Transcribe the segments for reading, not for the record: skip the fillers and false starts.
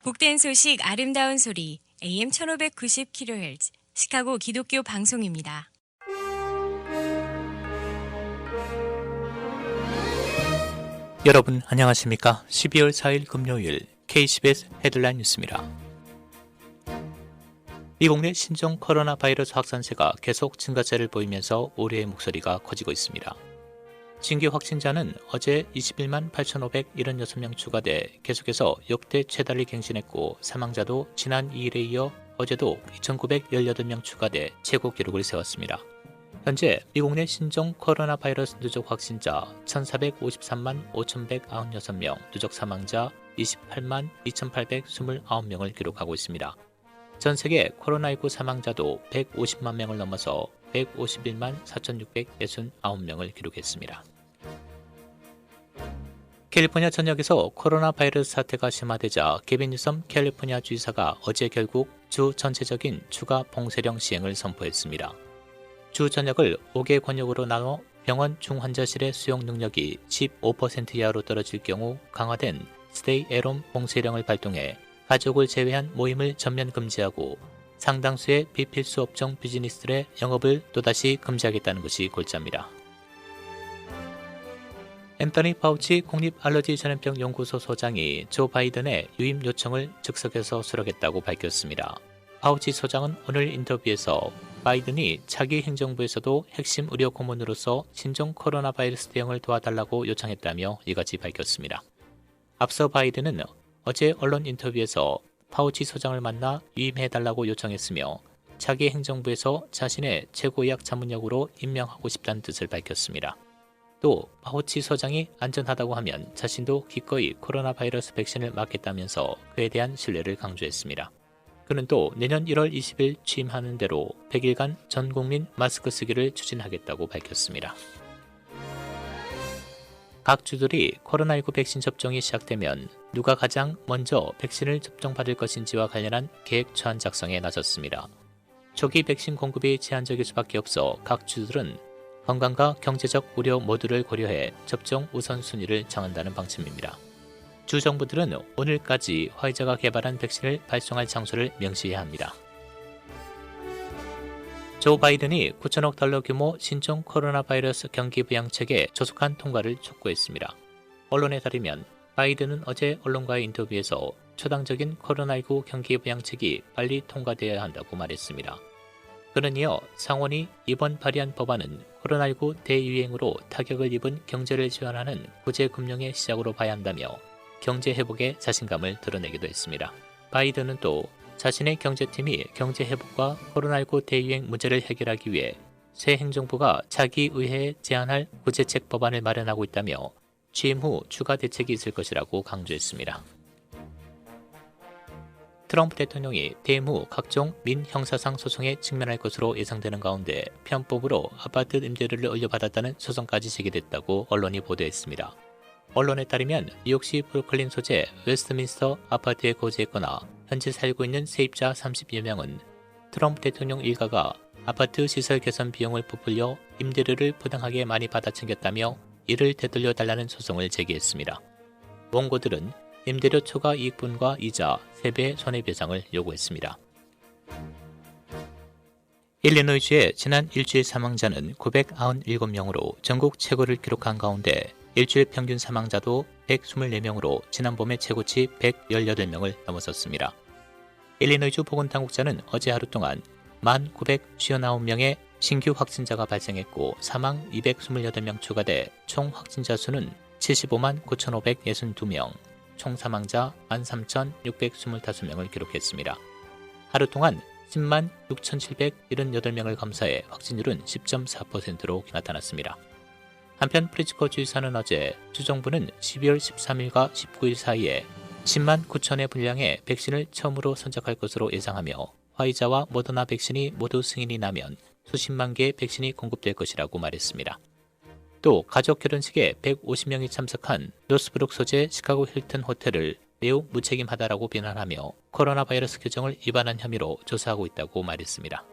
복된 소식 아름다운 소리 AM 1590kHz 시카고 기독교 방송입니다. 여러분 안녕하십니까? 12월 4일 금요일 KCBS 헤드라인 뉴스입니다. 미국 내 신종 코로나 바이러스 확산세가 계속 증가세를 보이면서 우려의 목소리가 커지고 있습니다. 신규 확진자는 어제 21만 8,576명 추가돼 계속해서 역대 최다를 갱신했고 사망자도 지난 2일에 이어 어제도 2,918명 추가돼 최고 기록을 세웠습니다. 현재 미국 내 신종 코로나 바이러스 누적 확진자 1,453만 5,196명, 누적 사망자 28만 2,829명을 기록하고 있습니다. 전 세계 코로나19 사망자도 150만 명을 넘어서 151만 4,669명을 기록했습니다. 캘리포니아 전역에서 코로나 바이러스 사태가 심화되자 게빈 뉴섬 캘리포니아 주지사가 어제 결국 주 전체적인 추가 봉쇄령 시행을 선포했습니다. 주 전역을 5개 권역으로 나눠 병원 중환자실의 수용 능력이 15% 이하로 떨어질 경우 강화된 스테이 앳홈 봉쇄령을 발동해 가족을 제외한 모임을 전면 금지하고 상당수의 비필수 업종 비즈니스들의 영업을 또다시 금지하겠다는 것이 골자입니다. 앤서니 파우치 국립알러지전염병 연구소 소장이 조 바이든의 유임 요청을 즉석에서 수락했다고 밝혔습니다. 파우치 소장은 오늘 인터뷰에서 바이든이 차기 행정부에서도 핵심 의료 고문으로서 신종 코로나 바이러스 대응을 도와달라고 요청했다며 이같이 밝혔습니다. 앞서 바이든은 어제 언론 인터뷰에서 파우치 소장을 만나 유임해달라고 요청했으며 차기 행정부에서 자신의 최고의학 자문역으로 임명하고 싶다는 뜻을 밝혔습니다. 또 파우치 소장이 안전하다고 하면 자신도 기꺼이 코로나 바이러스 백신을 맞겠다면서 그에 대한 신뢰를 강조했습니다. 그는 또 내년 1월 20일 취임하는 대로 100일간 전 국민 마스크 쓰기를 추진하겠다고 밝혔습니다. 각 주들이 코로나19 백신 접종이 시작되면 누가 가장 먼저 백신을 접종받을 것인지와 관련한 계획 초안 작성에 나섰습니다. 초기 백신 공급이 제한적일 수밖에 없어 각 주들은 건강과 경제적 우려 모두를 고려해 접종 우선순위를 정한다는 방침입니다. 주 정부들은 오늘까지 화이자가 개발한 백신을 발송할 장소를 명시해야 합니다. 조 바이든이 9천억 달러 규모 신종 코로나 바이러스 경기 부양책의 조속한 통과를 촉구했습니다. 언론에 따르면 바이든은 어제 언론과의 인터뷰에서 초당적인 코로나19 경기 부양책이 빨리 통과되어야 한다고 말했습니다. 그는 이어 상원이 이번 발의한 법안은 코로나19 대유행으로 타격을 입은 경제를 지원하는 구제금융의 시작으로 봐야 한다며 경제 회복에 자신감을 드러내기도 했습니다. 바이든은 또 자신의 경제팀이 경제 회복과 코로나19 대유행 문제를 해결하기 위해 새 행정부가 차기 의회에 제안할 구제책 법안을 마련하고 있다며 취임 후 추가 대책이 있을 것이라고 강조했습니다. 트럼프 대통령이 퇴임 후 각종 민형사상 소송에 직면할 것으로 예상되는 가운데 편법으로 아파트 임대료를 올려받았다는 소송까지 제기됐다고 언론이 보도했습니다. 언론에 따르면 뉴욕시 브루클린 소재 웨스트민스터 아파트에 거주했거나 현재 살고 있는 세입자 30여 명은 트럼프 대통령 일가가 아파트 시설 개선 비용을 부풀려 임대료를 부당하게 많이 받아 챙겼다며 이를 되돌려 달라는 소송을 제기했습니다. 원고들은 임대료 초과 이익분과 이자, 세배 손해배상을 요구했습니다. 일리노이주의 지난 일주일 사망자는 997명으로 전국 최고를 기록한 가운데 일주일 평균 사망자도 124명으로 지난 봄의 최고치 118명을 넘어섰습니다. 일리노이주 보건당국자는 어제 하루 동안 1,959명의 신규 확진자가 발생했고 사망 228명 추가돼 총 확진자 수는 75만 9,562명, 총 사망자 13,625명을 기록했습니다. 하루 동안 10만 6,778명을 검사해 확진율은 10.4%로 나타났습니다. 한편 프리츠코 주지사는 어제 주정부는 12월 13일과 19일 사이에 10만 9천의 분량의 백신을 처음으로 선적할 것으로 예상하며 화이자와 모더나 백신이 모두 승인이 나면 수십만 개의 백신이 공급될 것이라고 말했습니다. 또 가족 결혼식에 150명이 참석한 노스브룩 소재 시카고 힐튼 호텔을 매우 무책임하다라고 비난하며 코로나 바이러스 규정을 위반한 혐의로 조사하고 있다고 말했습니다.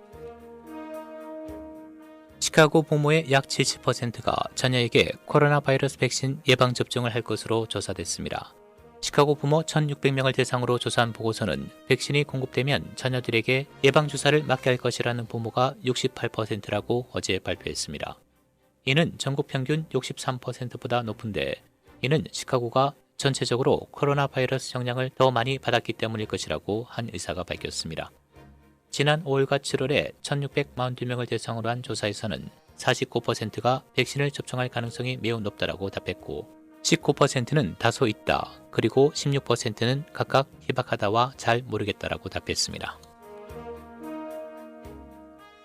시카고 부모의 약 70%가 자녀에게 코로나 바이러스 백신 예방접종을 할 것으로 조사됐습니다. 시카고 부모 1,600명을 대상으로 조사한 보고서는 백신이 공급되면 자녀들에게 예방주사를 맞게 할 것이라는 부모가 68%라고 어제 발표했습니다. 이는 전국 평균 63%보다 높은데 이는 시카고가 전체적으로 코로나 바이러스 영향을 더 많이 받았기 때문일 것이라고 한 의사가 밝혔습니다. 지난 5월과 7월에 1,642명을 대상으로 한 조사에서는 49%가 백신을 접종할 가능성이 매우 높다라고 답했고 19%는 다소 있다, 그리고 16%는 각각 희박하다와 잘 모르겠다라고 답했습니다.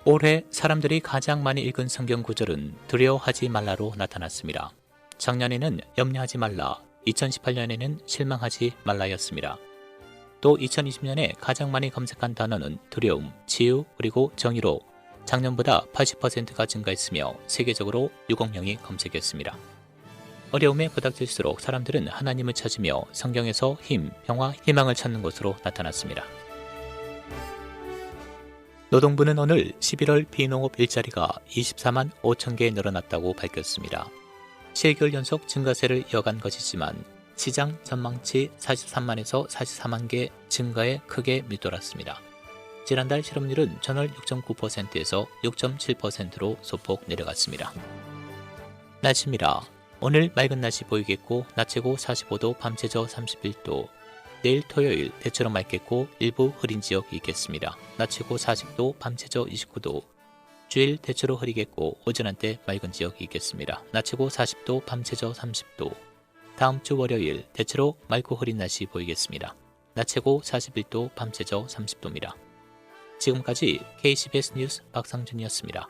올해 사람들이 가장 많이 읽은 성경 구절은 두려워하지 말라로 나타났습니다. 작년에는 염려하지 말라, 2018년에는 실망하지 말라였습니다. 또 2020년에 가장 많이 검색한 단어는 두려움, 치유, 그리고 정의로 작년보다 80%가 증가했으며 세계적으로 6억 명이 검색했습니다. 어려움에 부닥칠수록 사람들은 하나님을 찾으며 성경에서 힘, 평화, 희망을 찾는 것으로 나타났습니다. 노동부는 오늘 11월 비농업 일자리가 24만 5천 개 늘어났다고 밝혔습니다. 7개월 연속 증가세를 이어간 것이지만 시장 전망치 43만에서 44만 개 증가에 크게 밑돌았습니다. 지난달 실업률은 전월 6.9%에서 6.7%로 소폭 내려갔습니다. 날씨입니다. 오늘 맑은 날씨 보이겠고 낮 최고 45도, 밤 최저 31도. 내일 토요일 대체로 맑겠고 일부 흐린 지역이 있겠습니다. 낮 최고 40도, 밤 최저 29도. 주일 대체로 흐리겠고 오전 한때 맑은 지역이 있겠습니다. 낮 최고 40도, 밤 최저 30도. 다음 주 월요일 대체로 맑고 흐린 날씨 보이겠습니다. 낮 최고 41도, 밤 최저 30도입니다. 지금까지 KCBS 뉴스 박상준이었습니다.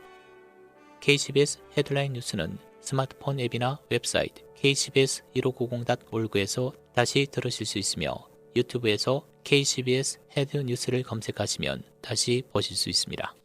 KCBS 헤드라인 뉴스는 스마트폰 앱이나 웹사이트 kcbs 1590.org에서 다시 들으실 수 있으며 유튜브에서 KCBS 헤드 뉴스를 검색하시면 다시 보실 수 있습니다.